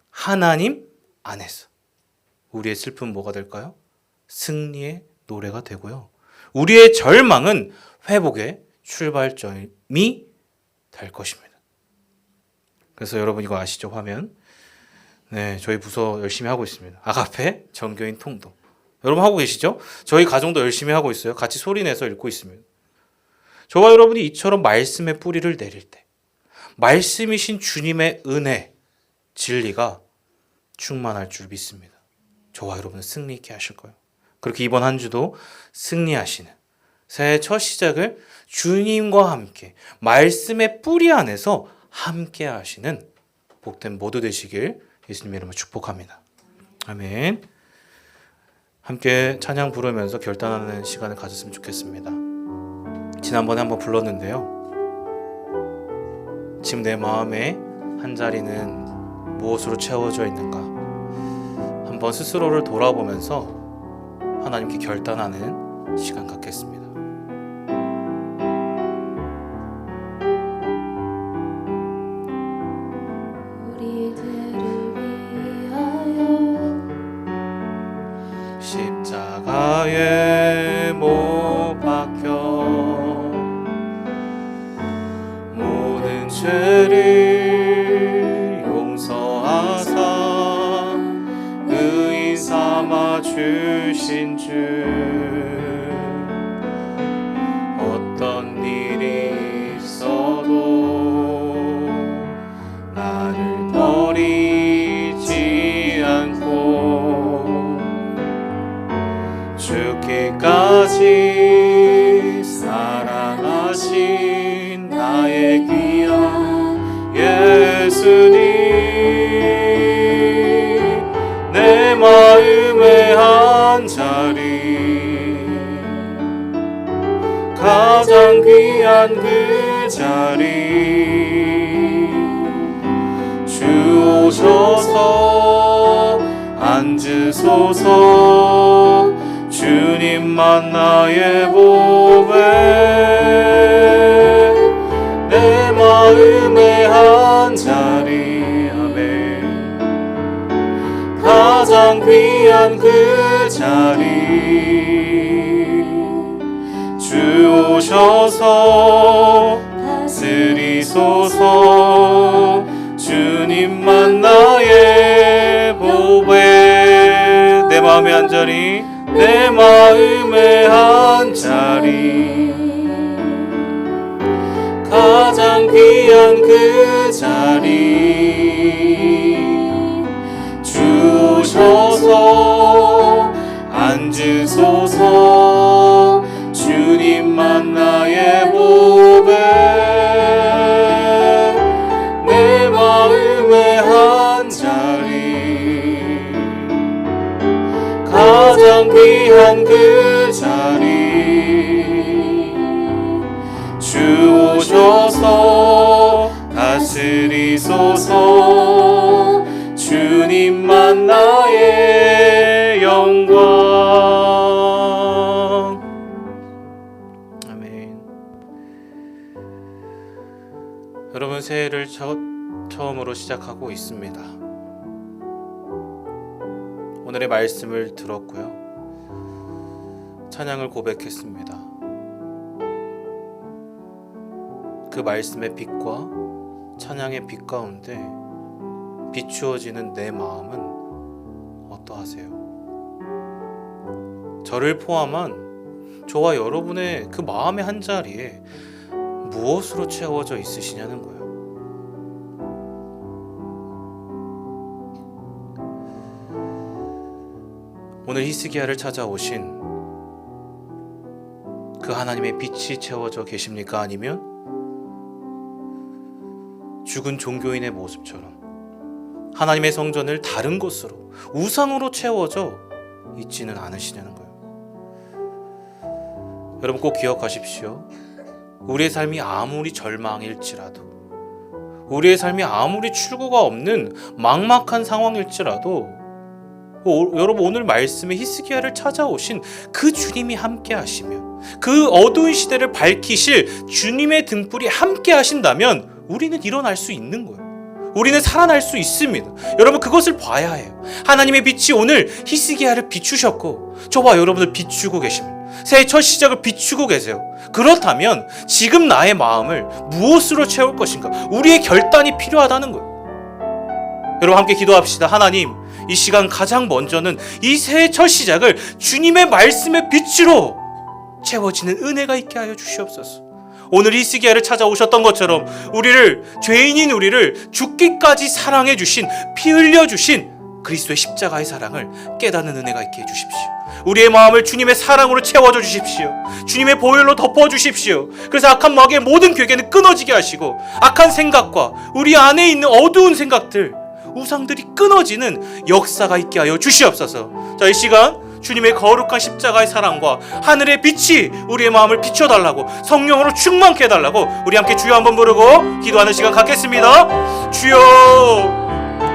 Speaker 1: 하나님 안에서 우리의 슬픔은 뭐가 될까요? 승리의 노래가 되고요. 우리의 절망은 회복의 출발점이 될 것입니다. 그래서 여러분 이거 아시죠? 화면. 네, 저희 부서 열심히 하고 있습니다. 아가페 전교인 통독. 여러분 하고 계시죠? 저희 가정도 열심히 하고 있어요. 같이 소리내서 읽고 있습니다. 저와 여러분이 이처럼 말씀의 뿌리를 내릴 때 말씀이신 주님의 은혜, 진리가 충만할 줄 믿습니다. 저와 여러분은 승리 있게 하실 거예요. 그렇게 이번 한 주도 승리하시는 새해 첫 시작을 주님과 함께 말씀의 뿌리 안에서 함께 하시는 복된 모두 되시길 예수님의 이름으로 축복합니다. 아멘. 함께 찬양 부르면서 결단하는 시간을 가졌으면 좋겠습니다. 지난번에 한번 불렀는데요. 지금 내 마음의 한 자리는 무엇으로 채워져 있는가? 한번 스스로를 돌아보면서 하나님께 결단하는 시간 갖겠습니다. 십자가에 못 박혀 모든 죄를 용서하사 의인 삼아 주신 주 어떤 일이 있어도 나를 버리지 않고 죽기까지 사랑하신 나의 귀한 예수님 내 마음의 한 자리 가장 귀한 그 자리 주 오셔서 앉으소서 주님만 나의 보배 내 마음의 한 자리 아멘 가장 귀한 그 자리 주 오셔서 다스리소서 주님만 나의 보배 내 마음의 한 자리 내 마음의 한 자리 가장 귀한 그 자리 주 오셔서 앉으소서 주님만 나의 보배 내 마음의 한 자리 가장 귀한 그 자리 주 오셔서 다스리소서 주님만 나의 영광 아멘. 여러분 새해를 처음으로 시작하고 있습니다. 오늘의 말씀을 들었고요. 찬양을 고백했습니다. 그 말씀의 빛과 찬양의 빛 가운데 비추어지는 내 마음은 어떠하세요? 저를 포함한 저와 여러분의 그 마음의 한 자리에 무엇으로 채워져 있으시냐는 거예요. 오늘 히스기야를 찾아오신 그 하나님의 빛이 채워져 계십니까? 아니면 죽은 종교인의 모습처럼 하나님의 성전을 다른 것으로 우상으로 채워져 있지는 않으시냐는 거예요. 여러분 꼭 기억하십시오. 우리의 삶이 아무리 절망일지라도 우리의 삶이 아무리 출구가 없는 막막한 상황일지라도 여러분 오늘 말씀에 히스기야를 찾아오신 그 주님이 함께 하시며 그 어두운 시대를 밝히실 주님의 등불이 함께 하신다면 우리는 일어날 수 있는 거예요. 우리는 살아날 수 있습니다. 여러분, 그것을 봐야 해요. 하나님의 빛이 오늘 히스기야를 비추셨고 저와 여러분을 비추고 계십니다. 새해 첫 시작을 비추고 계세요. 그렇다면 지금 나의 마음을 무엇으로 채울 것인가? 우리의 결단이 필요하다는 거예요. 여러분, 함께 기도합시다. 하나님, 이 시간 가장 먼저는 이 새해 첫 시작을 주님의 말씀의 빛으로 채워지는 은혜가 있게 하여 주시옵소서. 오늘 히스기야를 찾아오셨던 것처럼 죄인인 우리를 죽기까지 사랑해 주신, 피 흘려 주신 그리스도의 십자가의 사랑을 깨닫는 은혜가 있게 해 주십시오. 우리의 마음을 주님의 사랑으로 채워줘 주십시오. 주님의 보혈로 덮어 주십시오. 그래서 악한 마귀의 모든 괴계는 끊어지게 하시고 악한 생각과 우리 안에 있는 어두운 생각들, 우상들이 끊어지는 역사가 있게 하여 주시옵소서. 자, 이 시간 주님의 거룩한 십자가의 사랑과 하늘의 빛이 우리의 마음을 비춰달라고, 성령으로 충만케 해달라고 우리 함께 주여 한번 부르고 기도하는 시간 갖겠습니다. 주여,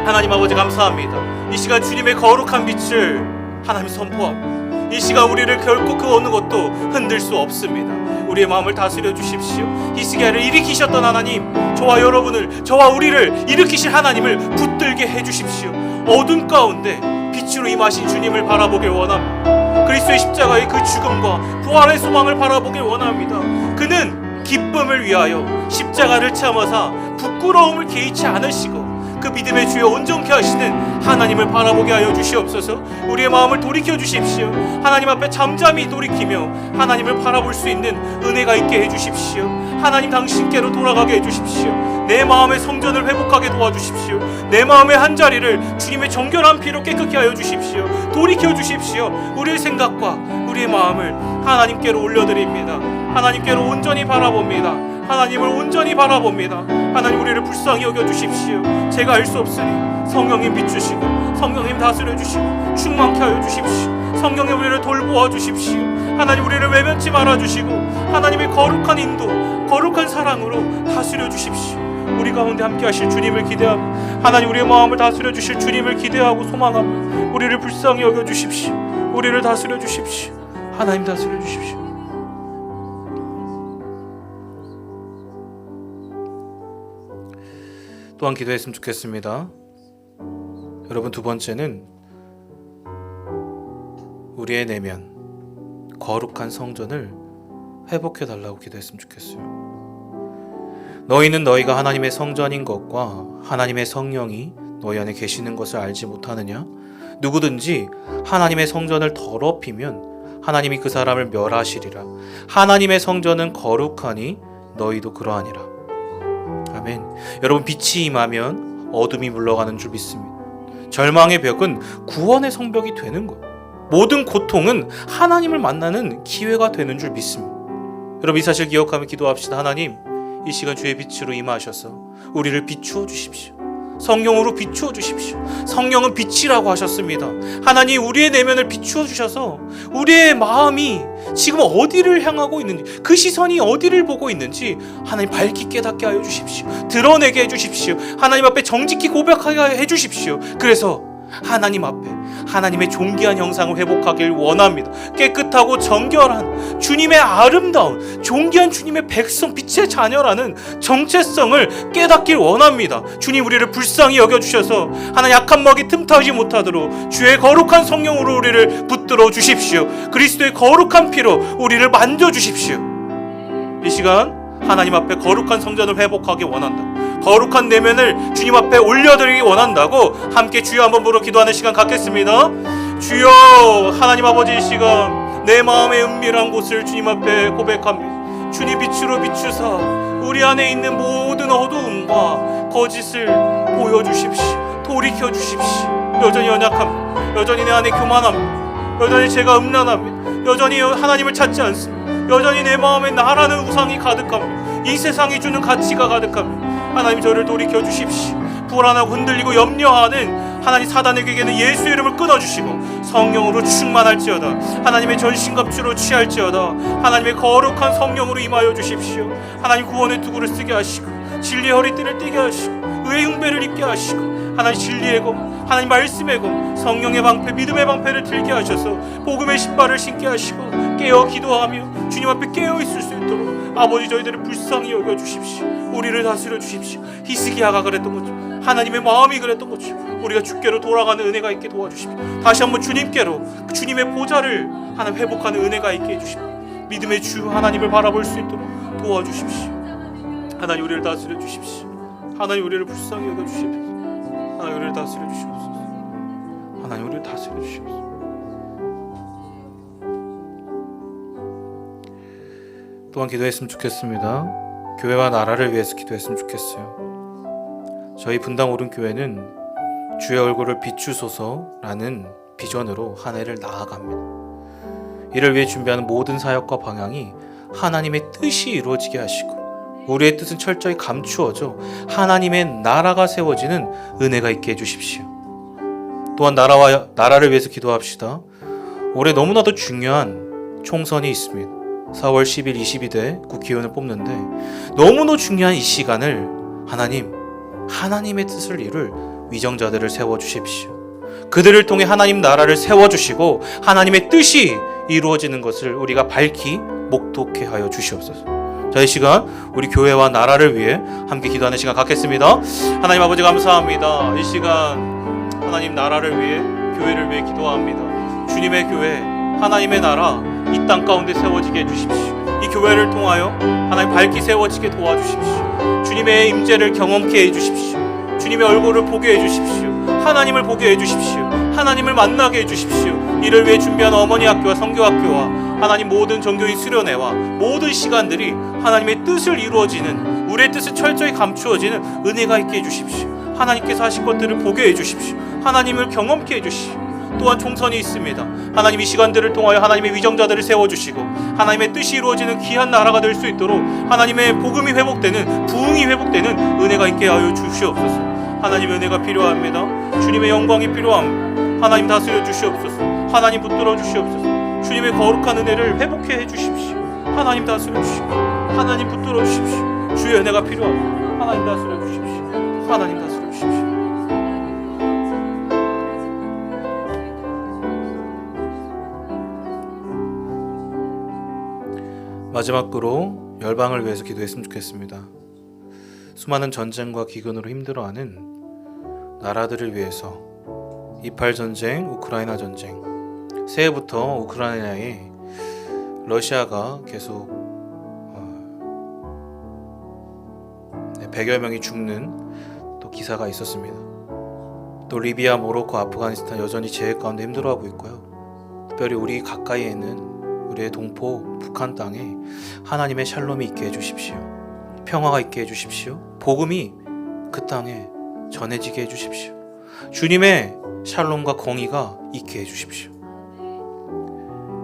Speaker 1: 하나님 아버지 감사합니다. 이 시간 주님의 거룩한 빛을 하나님 선포합니다. 이 시간 우리를 결코 그 어느 것도 흔들 수 없습니다. 우리의 마음을 다스려 주십시오. 히스기야를 일으키셨던 하나님, 저와 여러분을, 저와 우리를 일으키실 하나님을 붙들게 해주십시오. 어둠 가운데 빛으로 임하신 주님을 바라보길 원합니다. 그리스도의 십자가의 그 죽음과 부활의 소망을 바라보길 원합니다. 그는 기쁨을 위하여 십자가를 참아사 부끄러움을 개의치 않으시고 그 믿음의 주여 온전케 하시는 하나님을 바라보게 하여 주시옵소서. 우리의 마음을 돌이켜 주십시오. 하나님 앞에 잠잠히 돌이키며 하나님을 바라볼 수 있는 은혜가 있게 해주십시오. 하나님 당신께로 돌아가게 해주십시오. 내 마음의 성전을 회복하게 도와주십시오. 내 마음의 한자리를 주님의 정결한 피로 깨끗게 하여 주십시오. 돌이켜 주십시오. 우리의 생각과 우리의 마음을 하나님께로 올려드립니다. 하나님께로 온전히 바라봅니다. 하나님을 온전히 바라봅니다. 하나님, 우리를 불쌍히 여겨주십시오. 제가 알 수 없으니 성령님 비추시고 성령님 다스려 주시고 충만케 하여 주십시오. 성령님, 우리를 돌보아 주십시오. 하나님, 우리를 외면치 말아 주시고 하나님의 거룩한 인도, 거룩한 사랑으로 다스려 주십시오. 우리 가운데 함께 하실 주님을 기대하며, 하나님, 우리의 마음을 다스려 주실 주님을 기대하고 소망하며 우리를 불쌍히 여겨 주십시오. 우리를 다스려 주십시오. 하나님, 다스려 주십시오. 또한 기도했으면 좋겠습니다. 여러분, 두 번째는 우리의 내면 거룩한 성전을 회복해 달라고 기도했으면 좋겠어요. 너희는 너희가 하나님의 성전인 것과 하나님의 성령이 너희 안에 계시는 것을 알지 못하느냐? 누구든지 하나님의 성전을 더럽히면 하나님이 그 사람을 멸하시리라. 하나님의 성전은 거룩하니 너희도 그러하니라. 아멘. 여러분, 빛이 임하면 어둠이 물러가는 줄 믿습니다. 절망의 벽은 구원의 성벽이 되는 거예요. 모든 고통은 하나님을 만나는 기회가 되는 줄 믿습니다. 여러분, 이 사실 기억하며 기도합시다. 하나님, 이 시간 주의 빛으로 임하셔서 우리를 비추어 주십시오. 성령으로 비추어 주십시오. 성령은 빛이라고 하셨습니다. 하나님, 우리의 내면을 비추어 주셔서 우리의 마음이 지금 어디를 향하고 있는지, 그 시선이 어디를 보고 있는지 하나님 밝히 깨닫게 하여 주십시오. 드러내게 해주십시오. 하나님 앞에 정직히 고백하게 해주십시오. 그래서 하나님 앞에 하나님의 존귀한 형상을 회복하길 원합니다. 깨끗하고 정결한 주님의 아름다운 존귀한 주님의 백성, 빛의 자녀라는 정체성을 깨닫길 원합니다. 주님, 우리를 불쌍히 여겨주셔서 하나님 약한 먹이 틈타지 못하도록 주의 거룩한 성령으로 우리를 붙들어 주십시오. 그리스도의 거룩한 피로 우리를 만져주십시오. 이 시간 하나님 앞에 거룩한 성전을 회복하기 원한다. 거룩한 내면을 주님 앞에 올려드리기 원한다고 함께 주여 한번 부르고 기도하는 시간 갖겠습니다. 주여, 하나님 아버지, 이 시간 내 마음의 은밀한 곳을 주님 앞에 고백합니다. 주님 빛으로 비추사 우리 안에 있는 모든 어두움과 거짓을 보여주십시오. 돌이켜 주십시오. 여전히 연약합니다. 여전히 내 안에 교만합니다. 여전히 제가 음란합니다. 여전히 하나님을 찾지 않습니다. 여전히 내 마음에 나라는 우상이 가득합니다. 이 세상이 주는 가치가 가득합니다. 하나님, 저를 돌이켜 주십시오. 불안하고 흔들리고 염려하는 하나님 사단에게는 예수의 이름을 끊어주시고 성령으로 충만할지어다. 하나님의 전신갑주로 취할지어다. 하나님의 거룩한 성령으로 임하여 주십시오. 하나님, 구원의 투구를 쓰게 하시고 진리의 허리띠를 띠게 하시고 의의 흉배를 입게 하시고 하나님 진리의 검, 하나님 말씀의 검, 성령의 방패, 믿음의 방패를 들게 하셔서 복음의 신발을 신게 하시고 깨어 기도하며 주님 앞에 깨어 있을 수 있도록 아버지 저희들을 불쌍히 여겨 주십시오. 우리를 다스려 주십시오. 히스기야가 그랬던 것처럼, 하나님의 마음이 그랬던 것처럼 우리가 주께로 돌아가는 은혜가 있게 도와주십시오. 다시 한번 주님께로, 주님의 보좌를 하나님 회복하는 은혜가 있게 해주십시오. 믿음의 주 하나님을 바라볼 수 있도록 도와주십시오. 하나님 우리를 다스려 주십시오. 하나님 우리를 불쌍히 여겨 주십시오. 하나님 우리를 다스려 주시옵소서. 하나님 우리를 다스려 주시옵소서. 또한 기도했으면 좋겠습니다. 교회와 나라를 위해서 기도했으면 좋겠어요. 저희 분당 오른교회는 주의 얼굴을 비추소서라는 비전으로 한 해를 나아갑니다. 이를 위해 준비하는 모든 사역과 방향이 하나님의 뜻이 이루어지게 하시고 우리의 뜻은 철저히 감추어져 하나님의 나라가 세워지는 은혜가 있게 해주십시오. 또한 나라를 위해서 기도합시다. 올해 너무나도 중요한 총선이 있습니다. 4월 10일 22대 국회의원을 뽑는데 너무나 중요한 이 시간을 하나님의 뜻을 이룰 위정자들을 세워주십시오. 그들을 통해 하나님 나라를 세워주시고 하나님의 뜻이 이루어지는 것을 우리가 밝히 목독해 하여 주시옵소서. 자, 이 시간 우리 교회와 나라를 위해 함께 기도하는 시간 갖겠습니다. 하나님 아버지 감사합니다. 이 시간 하나님 나라를 위해, 교회를 위해 기도합니다. 주님의 교회, 하나님의 나라 이 땅 가운데 세워지게 해주십시오. 이 교회를 통하여 하나님 밝히 세워지게 도와주십시오. 주님의 임재를 경험케 해주십시오. 주님의 얼굴을 보게 해주십시오. 하나님을 보게 해주십시오. 하나님을 만나게 해주십시오. 이를 위해 준비한 어머니 학교와 선교학교와 하나님 모든 종교인 수련회와 모든 시간들이 하나님의 뜻을 이루어지는, 우리의 뜻을 철저히 감추어지는 은혜가 있게 해주십시오. 하나님께서 하신 것들을 보게 해주십시오. 하나님을 경험케 해주십시오. 또한 총선이 있습니다. 하나님 이 시간들을 통하여 하나님의 위정자들을 세워주시고 하나님의 뜻이 이루어지는 귀한 나라가 될 수 있도록 하나님의 복음이 회복되는, 부흥이 회복되는 은혜가 있게 하여 주시옵소서. 하나님의 은혜가 필요합니다. 주님의 영광이 필요합니다. 하나님 다스려 주시옵소서. 하나님 붙들어 주시옵소서. 주님의 거룩한 은혜를 회복해 주십시오. 하나님 다스려 주십시오. 하나님 붙들어 주십시오. 주의 은혜가 필요합니다. 하나님 다스려 주십시오. 하나님 다스려 주십시오. 마지막으로 열방을 위해서 기도했으면 좋겠습니다. 수많은 전쟁과 기근으로 힘들어하는 나라들을 위해서, 이팔 전쟁, 우크라이나 전쟁, 새해부터 우크라이나에 러시아가 계속 100여 명이 죽는 또 기사가 있었습니다. 또 리비아, 모로코, 아프가니스탄 여전히 재해 가운데 힘들어하고 있고요. 특별히 우리 가까이에 있는 우리의 동포 북한 땅에 하나님의 샬롬이 있게 해주십시오. 평화가 있게 해주십시오. 복음이 그 땅에 전해지게 해주십시오. 주님의 샬롬과 공의가 있게 해주십시오.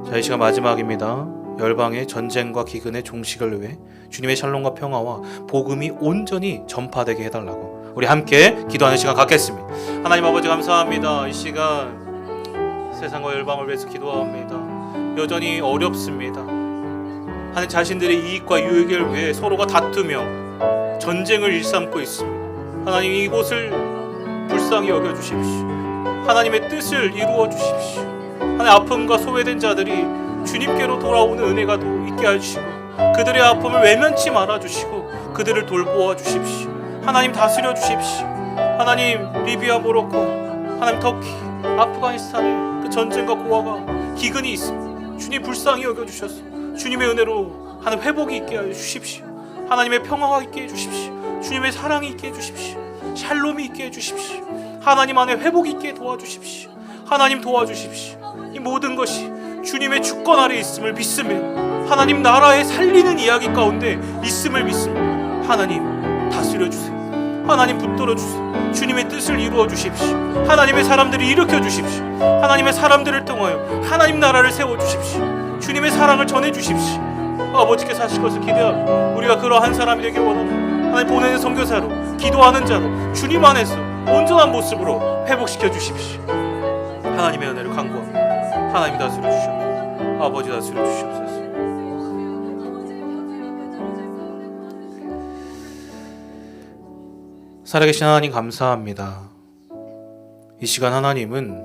Speaker 1: 자, 이 시간 마지막입니다. 열방의 전쟁과 기근의 종식을 위해 주님의 샬롬과 평화와 복음이 온전히 전파되게 해달라고 우리 함께 기도하는 시간 갖겠습니다. 하나님 아버지 감사합니다. 이 시간 세상과 열방을 위해서 기도합니다. 여전히 어렵습니다. 하나님 자신들의 이익과 유익을 위해 서로가 다투며 전쟁을 일삼고 있습니다. 하나님 이곳을 불쌍히 여겨주십시오. 하나님의 뜻을 이루어 주십시오. 하나님 아픔과 소외된 자들이 주님께로 돌아오는 은혜가 있게 해주시고 그들의 아픔을 외면치 말아주시고 그들을 돌보아 주십시오. 하나님 다스려 주십시오. 하나님 리비아, 모로코, 하나님 터키, 아프가니스탄의 그 전쟁과 고아가 기근이 있습니다. 주님 불쌍히 여겨주셔서 주님의 은혜로 하나님 회복이 있게 해주십시오. 하나님의 평화가 있게 해주십시오. 주님의 사랑이 있게 해주십시오. 샬롬이 있게 해주십시오. 하나님 안에 회복이 있게 도와주십시오. 하나님 도와주십시오. 이 모든 것이 주님의 주권 아래 있음을 믿으며 하나님 나라에 살리는 이야기 가운데 있음을 믿습니다. 하나님 다스려 주세요. 하나님 붙들어 주세요. 주님의 뜻을 이루어 주십시오. 하나님의 사람들을 일으켜 주십시오. 하나님의 사람들을 통하여 하나님 나라를 세워 주십시오. 주님의 사랑을 전해 주십시오. 아버지께서 하실 것을 기대하고 우리가 그러한 사람이 되길 원합니다. 하나님 보내는 선교사로, 기도하는 자로 주님 안에서 온전한 모습으로 회복시켜 주십시오. 하나님의 은혜를 간구합니다. 하나님 다스려 주시옵소서. 아버지 다스려 주시옵소서. 살아계신 하나님 감사합니다. 이 시간 하나님은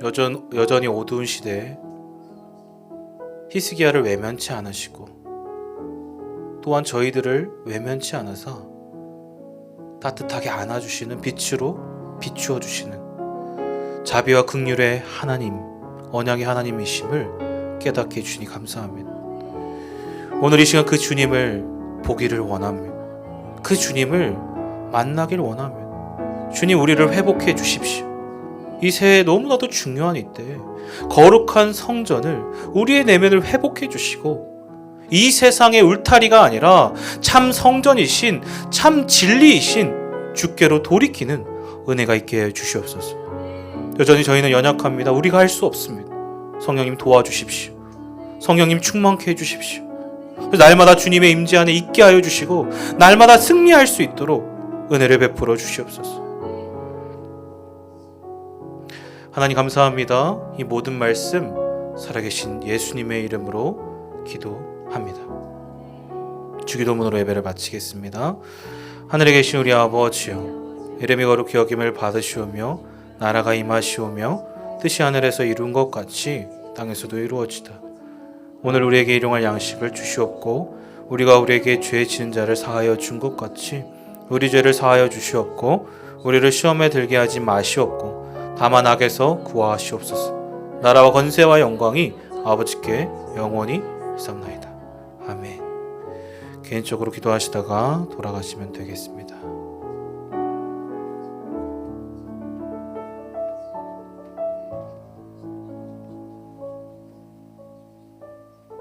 Speaker 1: 여전히 어두운 시대에 히스기야를 외면치 않으시고 또한 저희들을 외면치 않으사 따뜻하게 안아주시는 빛으로 비추어 주시는 자비와 긍휼의 하나님, 언약의 하나님이심을 깨닫게 해주시니 감사합니다. 오늘 이 시간 그 주님을 보기를 원합니다. 그 주님을 만나길 원합니다. 주님, 우리를 회복해 주십시오. 이 새해 너무나도 중요한 이때 거룩한 성전을, 우리의 내면을 회복해 주시고 이 세상의 울타리가 아니라 참 성전이신, 참 진리이신 주께로 돌이키는 은혜가 있게 해 주시옵소서. 여전히 저희는 연약합니다. 우리가 할 수 없습니다. 성령님 도와주십시오. 성령님 충만케 해주십시오. 날마다 주님의 임재 안에 있게 하여 주시고 날마다 승리할 수 있도록 은혜를 베풀어 주시옵소서. 하나님 감사합니다. 이 모든 말씀 살아계신 예수님의 이름으로 기도합니다. 주기도문으로 예배를 마치겠습니다. 하늘에 계신 우리 아버지여, 이름이 거룩히 여김을 받으시오며 나라가 임하시오며 뜻이 하늘에서 이룬 것 같이 땅에서도 이루어지다. 오늘 우리에게 일용할 양식을 주시옵고 우리가 우리에게 죄 지은 자를 사하여 준 것 같이 우리 죄를 사하여 주시옵고 우리를 시험에 들게 하지 마시옵고 다만 악에서 구하시옵소서. 나라와 권세와 영광이 아버지께 영원히 있사옵나이다. 아멘. 개인적으로 기도하시다가 돌아가시면 되겠습니다.